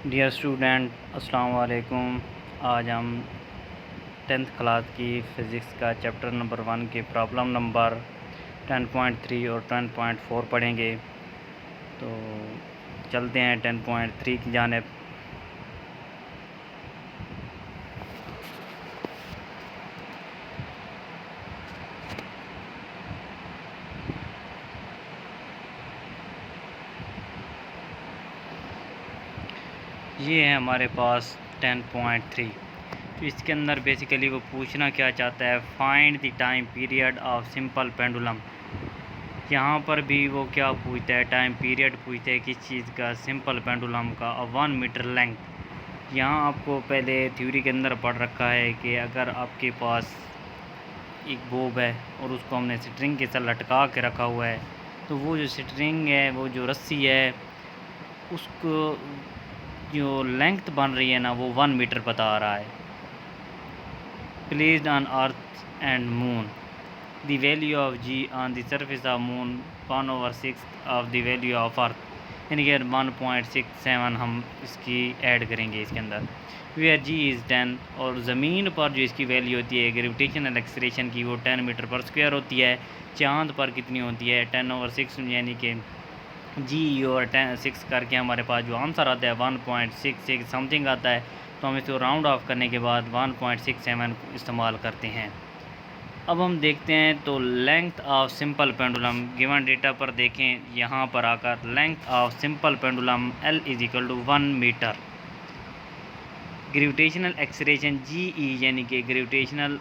Dear student, अस्सलाम वालेकुम। आज हम 10th क्लास की फ़िज़िक्स का चैप्टर नंबर 1 के प्रॉब्लम नंबर 10.3 और 10.4 पढ़ेंगे। तो चलते हैं 10.3 की जानिब। ये है हमारे पास 10.3। तो इसके अंदर बेसिकली वो पूछना क्या चाहता है, find the time period of simple pendulum. यहाँ पर भी वो क्या पूछता है, टाइम पीरियड पूछता है किस चीज़ का, सिंपल पेंडुलम का, 1 मीटर लेंथ। यहाँ आपको पहले थ्योरी के अंदर पढ़ रखा है कि अगर आपके पास एक बोब है और उसको हमने स्ट्रिंग के साथ लटका के रखा हुआ है, तो वो जो स्ट्रिंग है, वो जो रस्सी है, उसको जो लेंथ बन रही है ना, वो 1 मीटर बता रहा है। Placed on earth and moon, the value of g on the surface of moon 1/6 of the value of earth, यानी कि 1.67 हम इसकी ऐड करेंगे इसके अंदर। वेयर जी इज़ 10, और ज़मीन पर जो इसकी वैल्यू होती है ग्रेविटेशनल एक्सलेरेशन की, वो 10 मीटर पर स्क्वायर होती है। चांद पर कितनी होती है, 10/6, यानी कि जी और 6 करके हमारे पास जो आंसर आता है 1.66 समथिंग आता है। तो हम इसको राउंड ऑफ करने के बाद 1.67 इस्तेमाल करते हैं। अब हम देखते हैं तो length of simple pendulum given data पर देखें। यहाँ पर आकर length of simple pendulum L = 1 metre. Gravitational acceleration GE, यानी कि ग्रेविटेशनल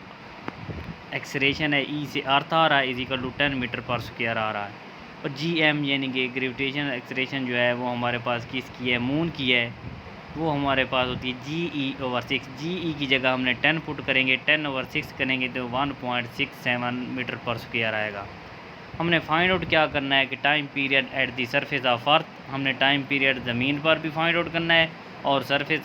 एक्सलेरेशन है, E से अर्थ आ रहा है, = 10 मीटर पर स्क्वायर आ रहा है। और GM, यानी कि ग्रेविटेशनल एक्सलेरेशन जो है वो हमारे पास किसकी है, मून की है। वो हमारे पास होती है GE/6। GE की जगह हमने 10 पुट करेंगे, 10/6 करेंगे तो 1.67 मीटर पर स्क्वायर आएगा। हमने फाइंड आउट क्या करना है कि time period at the surface of earth. हमने टाइम पीरियड ज़मीन पर भी फाइंड आउट करना है और सरफेस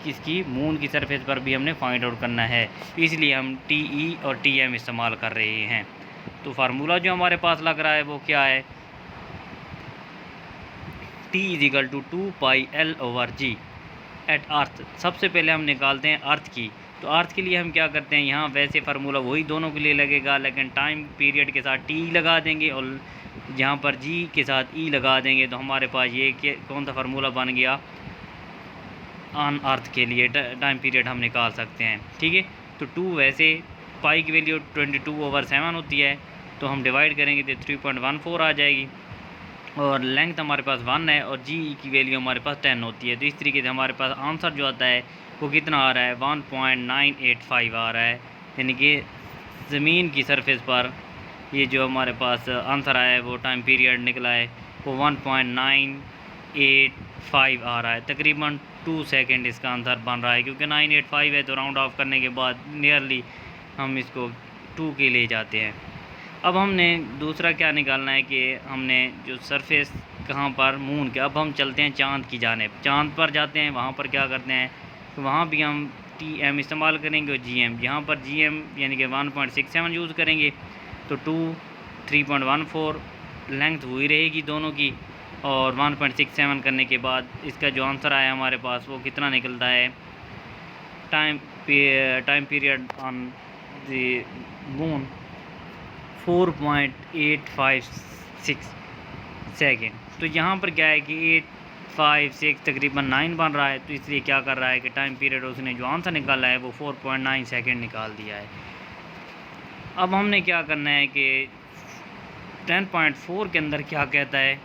किसकी, मून की सरफेस पर भी हमने फाइंड आउट करना है। इसलिए हम TE और TM इस्तेमाल कर रहे हैं। तो फार्मूला जो हमारे पास लग रहा है वो क्या है, T = 2πL/g एट अर्थ। सबसे पहले हम निकालते हैं अर्थ की। तो अर्थ के लिए हम क्या करते हैं, यहाँ वैसे फार्मूला वही दोनों के लिए लगेगा, लेकिन टाइम पीरियड के साथ T लगा देंगे और यहाँ पर G के साथ E लगा देंगे। तो हमारे पास ये कौन सा फार्मूला बन गया, ऑन अर्थ के लिए टाइम पीरियड हम निकाल सकते हैं। ठीक है, तो 2 वैसे पाई की वैल्यू 22/7 होती है, तो हम डिवाइड करेंगे तो 3.14 आ जाएगी। और लेंथ हमारे पास 1 है और GE की वैल्यू हमारे पास 10 होती है। तो इस तरीके से हमारे पास आंसर जो आता है वो कितना आ रहा है, 1.985 आ रहा है। यानी कि ज़मीन की सरफेस पर ये जो हमारे पास आंसर आया है वो टाइम पीरियड निकला है वो 1.985 आ रहा है। तकरीबन 2 सेकंड इसका आंसर बन रहा है, क्योंकि 985 है तो राउंड ऑफ करने के बाद नियरली हम इसको 2 के ले जाते हैं। अब हमने दूसरा क्या निकालना है कि हमने जो सरफेस कहाँ पर, मून के। अब हम चलते हैं चांद की जानिब, चांद पर जाते हैं। वहाँ पर क्या करते हैं, तो वहाँ भी हम TM इस्तेमाल करेंगे और GM। यहाँ पर GM यानी कि 1.67 यूज़ करेंगे तो 3.14 लेंथ हुई रहेगी दोनों की। और 1.67 करने के बाद इसका जो आंसर आया हमारे पास वो कितना निकलता है, time period on the moon 4.856 second. तो यहाँ पर क्या है कि 856 तकरीबन 9 बन रहा है, तो इसलिए क्या कर रहा है कि टाइम पीरियड उसने जो आंसर निकाला है वो 4.9 सेकेंड निकाल दिया है। अब हमने क्या करना है कि 10.4 के अंदर क्या कहता है,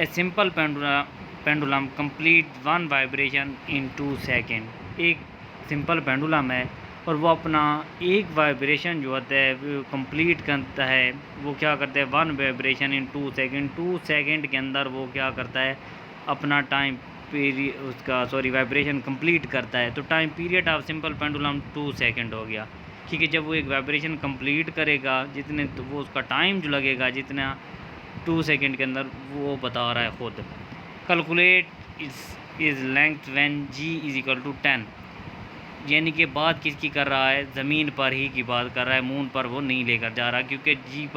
a simple pendulum complete 1 vibration in 2 second. एक सिंपल पेंडुलम है और वो अपना एक वाइब्रेशन जो होता है वो कंप्लीट करता है। वो क्या करता है, 1 वाइब्रेशन इन 2 सेकेंड। 2 सेकेंड के अंदर वो क्या करता है, अपना टाइम पीरियड वाइब्रेशन कंप्लीट करता है। तो time period of simple pendulum 2 second हो गया। ठीक है, जब वो एक वाइब्रेशन कंप्लीट करेगा जितने, तो वो उसका टाइम जो लगेगा जितना 2 सेकेंड के अंदर, वो बता रहा है ख़ुद। Calculate is length when G = 10, यानी कि बात किसकी कर रहा है, ज़मीन पर ही की बात कर रहा है, मून पर वो नहीं लेकर जा रहा, क्योंकि G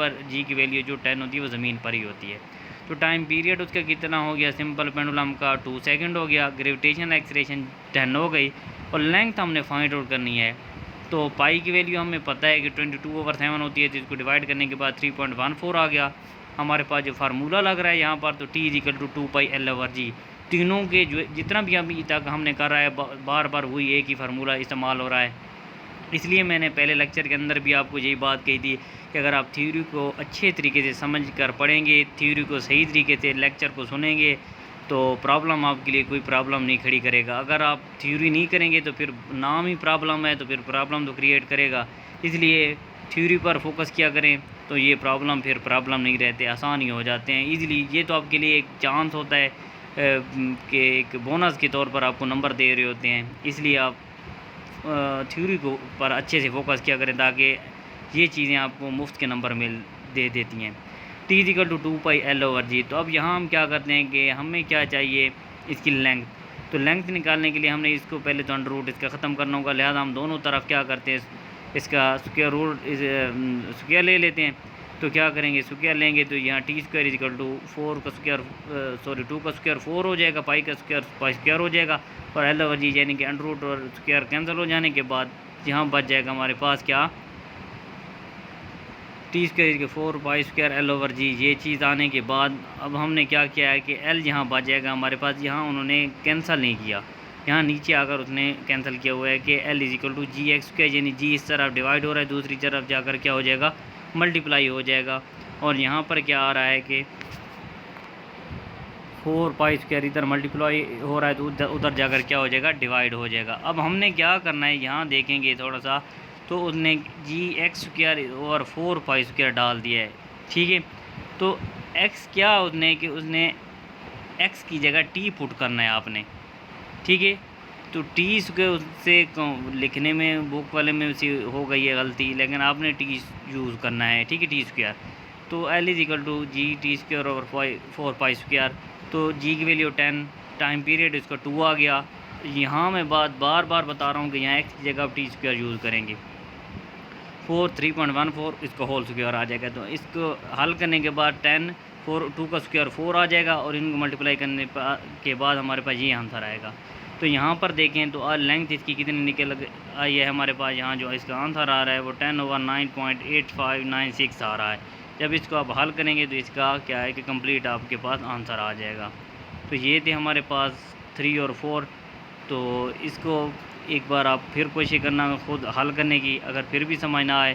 की वैल्यू जो 10 होती है वो ज़मीन पर ही होती है। तो टाइम पीरियड उसका कितना हो गया सिंपल पेंडुलम का 2 सेकंड हो गया, ग्रेविटेशनल एक्सीलरेशन 10 हो गई, और लेंथ हमने फाइंड आउट करनी है। तो पाई की वैल्यू हमें पता है कि 22/7 होती है, तो इसको डिवाइड करने के बाद 3.14 आ गया हमारे पास जो फार्मूला लग रहा है यहाँ पर। तो T=2πL/g। तीनों के जो जितना भी अभी तक हमने कर रहा है बार बार वही एक ही फार्मूला इस्तेमाल हो रहा है। इसलिए मैंने पहले लेक्चर के अंदर भी आपको यही बात कही थी कि अगर आप थ्योरी को अच्छे तरीके से समझ कर पढ़ेंगे, थ्योरी को सही तरीके से लेक्चर को सुनेंगे, तो प्रॉब्लम आपके लिए कोई प्रॉब्लम नहीं खड़ी करेगा। अगर आप थ्योरी नहीं करेंगे तो फिर नाम ही प्रॉब्लम है, तो फिर प्रॉब्लम तो क्रिएट करेगा। इसलिए थ्योरी पर फोकस किया करें, तो ये फिर प्रॉब्लम नहीं रहते, आसान ही हो जाते हैं ईज़िली। ये तो आपके लिए एक चांस होता है कि एक बोनस के तौर पर आपको नंबर दे रहे होते हैं, इसलिए आप थ्योरी को पर अच्छे से फोकस किया करें ताकि ये चीज़ें आपको मुफ्त के नंबर दे देती हैं। T=2πL/g। तो अब यहाँ हम क्या करते हैं कि हमें क्या चाहिए, इसकी लेंथ। तो लेंथ निकालने के लिए हमने इसको पहले तो अंडर रूट इसका ख़त्म करना होगा, लिहाजा हम दोनों तरफ क्या करते हैं, इसका स्क्वायर रूट स्क्वायर ले लेते हैं। तो क्या करेंगे, स्क्वायर लेंगे तो यहाँ T²4 का स्क्वायर 2 का स्क्वायर 4 हो जाएगा, पाई का स्क्वायर पाई स्क्वायर हो जाएगा, और L/g यानी कि अंडर रूट और स्क्वायर कैंसिल हो जाने के बाद यहाँ बच जाएगा हमारे पास क्या, T²4 पाई स्क्वायर L/g। ये चीज़ आने के बाद अब हमने क्या किया है कि L यहाँ बच जाएगा हमारे पास, यहाँ उन्होंने कैंसिल नहीं किया, यहाँ नीचे आकर उसने कैंसिल किया हुआ है कि L=gx², यानी g इस तरफ डिवाइड हो रहा है, दूसरी तरफ जाकर क्या हो जाएगा, मल्टीप्लाई हो जाएगा। और यहाँ पर क्या आ रहा है कि 4 पाई स्क्वायर इधर मल्टीप्लाई हो रहा है, तो उधर जाकर क्या हो जाएगा, डिवाइड हो जाएगा। अब हमने क्या करना है, यहाँ देखेंगे थोड़ा सा, तो उसने gx² और 4 पाई स्क्वायर डाल दिया है, ठीक है। तो x क्या उसने कि उसने x की जगह t पुट करना है आपने, ठीक है। तो t² उससे लिखने में बुक वाले में उसी हो गई है गलती, लेकिन आपने t यूज़ करना है, ठीक है, t²। तो L=g(t²/4 पाई स्क्वायर। तो g की वैल्यू 10, टाइम पीरियड इसका 2 आ गया। यहाँ मैं बार बार बता रहा हूँ कि यहाँ x की जगह आप t² यूज़ करेंगे, 3.14 इसका होल स्क्वायर आ जाएगा। तो इसको हल करने के बाद 10 4 2 का स्क्वायर 4 आ जाएगा, और इनको मल्टीप्लाई करने के बाद हमारे पास ये आंसर आएगा। तो यहाँ पर देखें तो लेंथ इसकी कितनी निकल आई है हमारे पास, यहाँ जो इसका आंसर आ रहा है वो 10/9.8596 आ रहा है। जब इसको आप हल करेंगे तो इसका क्या है कि कंप्लीट आपके पास आंसर आ जाएगा। तो ये थे हमारे पास 3 और 4। तो इसको एक बार आप फिर कोशिश करना खुद हल करने की, अगर फिर भी समझ ना आए